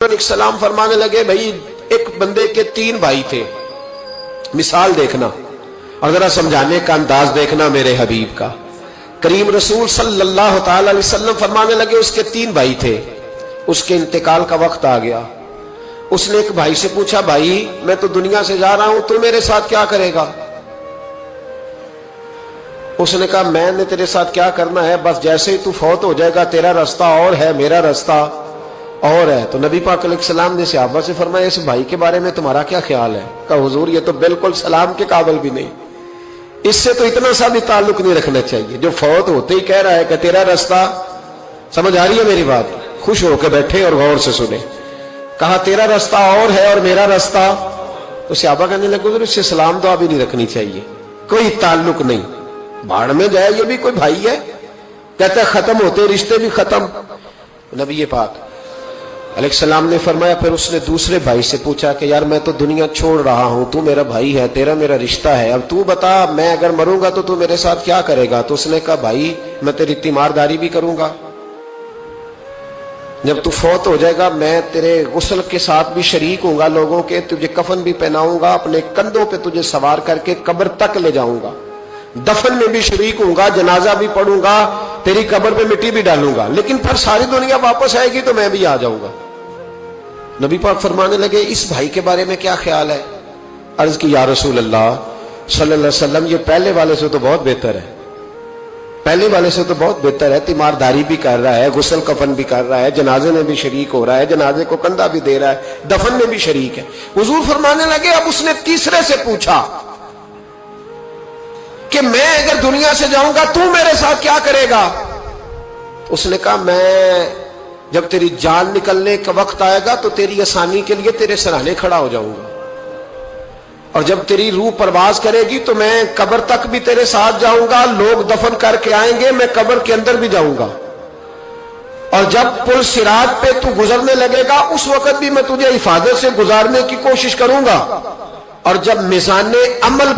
علیہ السلام فرمانے لگے بھائی ایک بندے کے 3 بھائی تھے، مثال دیکھنا اور ذرا سمجھانے کا انداز دیکھنا میرے حبیب کا۔ کریم رسول صلی اللہ تعالی علیہ وسلم فرمانے لگے اس کے 3 بھائی تھے، اس کے انتقال کا وقت آ گیا۔ اس نے ایک بھائی سے پوچھا بھائی میں تو دنیا سے جا رہا ہوں، تو میرے ساتھ کیا کرے گا؟ اس نے کہا میں نے تیرے ساتھ کیا کرنا ہے، بس جیسے ہی تو فوت ہو جائے گا تیرا راستہ اور ہے میرا راستہ اور ہے۔ تو نبی پاک علیہ السلام نے صحابہ سے فرمایا اس بھائی کے بارے میں تمہارا کیا خیال ہے؟ کہا حضور یہ تو بالکل سلام کے قابل بھی نہیں، اس سے تو اتنا سا بھی تعلق نہیں رکھنا چاہیے، جو فوت ہوتے ہی کہہ رہا ہے کہ تیرا راستہ۔ سمجھ آ رہی ہے میری بات؟ خوش ہو کے بیٹھے اور غور سے سنے۔ کہا تیرا راستہ اور ہے اور میرا راستہ، تو صحابہ کہنے لگے حضور اس سے سلام دعا بھی نہیں رکھنی چاہیے، کوئی تعلق نہیں، بھاڑ میں جائے یہ بھی کوئی بھائی ہے؟ کہتے ختم ہوتے رشتے بھی ختم۔ نبی پاک علیہ السلام نے فرمایا پھر اس نے دوسرے بھائی سے پوچھا کہ یار میں تو دنیا چھوڑ رہا ہوں، تو میرا بھائی ہے، تیرا میرا رشتہ ہے، اب تو بتا میں اگر مروں گا تو میرے ساتھ کیا کرے گا؟ تو اس نے کہا بھائی میں تیری تیمارداری بھی کروں گا، جب تو فوت ہو جائے گا میں تیرے غسل کے ساتھ بھی شریک ہوں گا، لوگوں کے تجھے کفن بھی پہناؤں گا، اپنے کندھوں پہ تجھے سوار کر کے قبر تک لے جاؤں گا، دفن میں بھی شریک ہوں گا، جنازہ بھی پڑھوں گا، تیری قبر پہ مٹی بھی ڈالوں گا، لیکن پھر ساری دنیا واپس آئے گی تو میں بھی آ جاؤں گا۔ نبی پاک فرمانے لگے اس بھائی کے بارے میں کیا خیال ہے؟ عرض کی یا رسول اللہ صلی اللہ علیہ وسلم یہ پہلے والے سے تو بہت بہتر ہے، پہلے والے سے تو بہت بہتر ہے، تیمارداری بھی کر رہا ہے، غسل کفن بھی کر رہا ہے، جنازے میں بھی شریک ہو رہا ہے، جنازے کو کندھا بھی دے رہا ہے، دفن میں بھی شریک ہے۔ حضور فرمانے لگے اب اس نے تیسرے سے پوچھا کہ میں اگر دنیا سے جاؤں گا تو میرے ساتھ کیا کرے گا؟ اس نے کہا میں جب تیری جان نکلنے کا وقت آئے گا تو تیری آسانی کے لیے تیرے سرانے کھڑا ہو جاؤں گا، اور جب تیری روح پرواز کرے گی تو میں قبر تک بھی تیرے ساتھ جاؤں گا، لوگ دفن کر کے آئیں گے میں قبر کے اندر بھی جاؤں گا، اور جب پل صراط پہ تو گزرنے لگے گا اس وقت بھی میں تجھے حفاظت سے گزارنے کی کوشش کروں گا، اور جب میزان عمل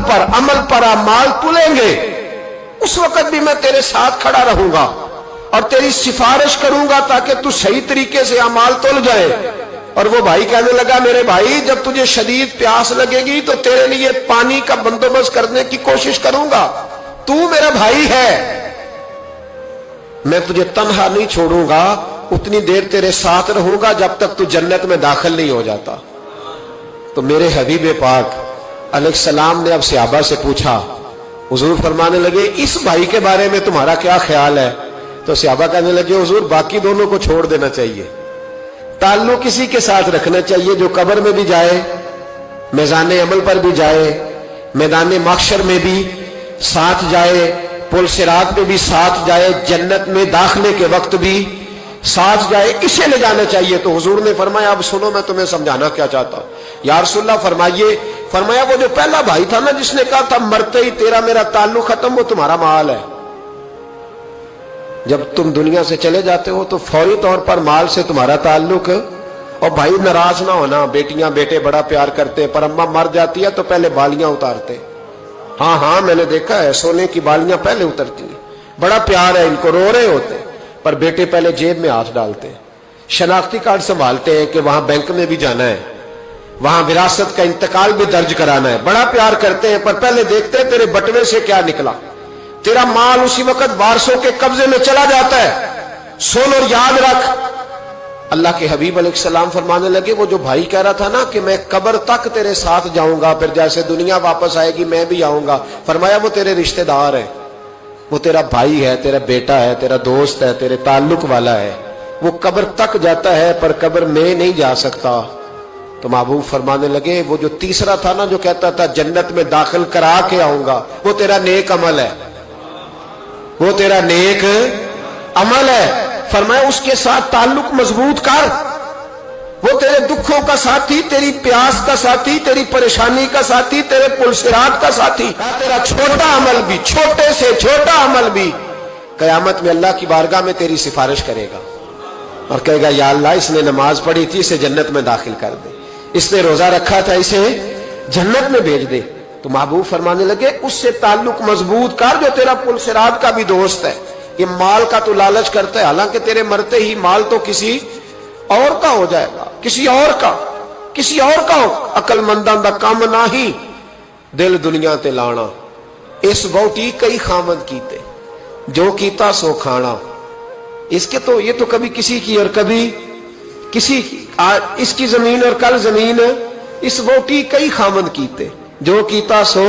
پر اعمال تلیں گے اس وقت بھی میں تیرے ساتھ کھڑا رہوں گا اور تیری سفارش کروں گا تاکہ تو صحیح طریقے سے اعمال تل جائے۔ اور وہ بھائی کہنے لگا میرے بھائی جب تجھے شدید پیاس لگے گی تو تیرے لیے پانی کا بندوبست کرنے کی کوشش کروں گا، تو میرا بھائی ہے، میں تجھے تنہا نہیں چھوڑوں گا، اتنی دیر تیرے ساتھ رہوں گا جب تک تو جنت میں داخل نہیں ہو جاتا۔ تو میرے حبیب پاک علیہ السلام نے اب صحابہ سے پوچھا، حضور فرمانے لگے اس بھائی کے بارے میں تمہارا کیا خیال ہے؟ تو صحابہ کہنے لگے حضور باقی دونوں کو چھوڑ دینا چاہیے، تعلق کسی کے ساتھ رکھنا چاہیے جو قبر میں بھی جائے، میزان عمل پر بھی جائے، میدان محشر میں بھی ساتھ جائے، پل صراط پہ بھی ساتھ جائے، جنت میں داخلے کے وقت بھی ساتھ جائے، اسے لے جانا چاہیے۔ تو حضور نے فرمایا اب سنو میں تمہیں سمجھانا کیا چاہتا ہوں۔ یا رسول اللہ فرمائیے۔ فرمایا وہ جو پہلا بھائی تھا نا جس نے کہا تھا مرتے ہی تیرا میرا تعلق ختم، وہ تمہارا مال ہے، جب تم دنیا سے چلے جاتے ہو تو فوری طور پر مال سے تمہارا تعلق۔ اور بھائی ناراض نہ ہونا، بیٹیاں بیٹے بڑا پیار کرتے، پر اماں مر جاتی ہے تو پہلے بالیاں اتارتے، ہاں میں نے دیکھا ہے سونے کی بالیاں پہلے اترتی ہیں، بڑا پیار ہے ان کو، رو رہے ہوتے، پر بیٹے پہلے جیب میں ہاتھ ڈالتے، شناختی کارڈ سنبھالتے ہیں کہ وہاں بینک میں بھی جانا ہے، وہاں وراثت کا انتقال بھی درج کرانا ہے، بڑا پیار کرتے ہیں، پر پہلے دیکھتے ہیں تیرے بٹوے سے کیا نکلا، تیرا مال اسی وقت وارثوں کے قبضے میں چلا جاتا ہے، سن اور یاد رکھ۔ اللہ کے حبیب علیہ السلام فرمانے لگے وہ جو بھائی کہہ رہا تھا نا کہ میں قبر تک تیرے ساتھ جاؤں گا، پھر جیسے دنیا واپس آئے گی میں بھی آؤں گا، فرمایا وہ تیرے رشتہ دار ہے، وہ تیرا بھائی ہے، تیرا بیٹا ہے، تیرا دوست ہے، تیرے تعلق والا ہے، وہ قبر تک جاتا ہے پر قبر میں نہیں جا سکتا۔ تو محبوب فرمانے لگے وہ جو تیسرا تھا نا جو کہتا تھا جنت میں داخل کرا کے آؤں گا، وہ تیرا نیک عمل ہے، وہ تیرا نیک عمل ہے، فرمایا اس کے ساتھ تعلق مضبوط کر، وہ تیرے دکھوں کا ساتھی، تیری پیاس کا ساتھی، تیری پریشانی کا ساتھی، تیرے پل صراط کا ساتھی، تیرا چھوٹا عمل بھی، چھوٹے سے چھوٹا عمل بھی قیامت میں اللہ کی بارگاہ میں تیری سفارش کرے گا اور کہے گا یا اللہ اس نے نماز پڑھی تھی اسے جنت میں داخل کر دے، اس نے روزہ رکھا تھا اسے جنت میں بھیج دے۔ تو محبوب فرمانے لگے اس سے تعلق مضبوط کر جو تیرا پل صراط کا بھی دوست ہے۔ یہ مال کا تو لالچ کرتا ہے، حالانکہ تیرے مرتے ہی مال تو کسی اور کا ہو جائے گا, کسی اور کا ہو. عقل منداں دا کم نہیں دل دنیا تے لانا. اس بوٹی کئی خامد کیتے, جو کیتا سو کھانا. اس کے تو یہ تو کبھی کسی کی اور کبھی کسی کی, اس کی زمین اور کل زمین. اس بوٹی کئی خامد کیتے, جو کیتا سو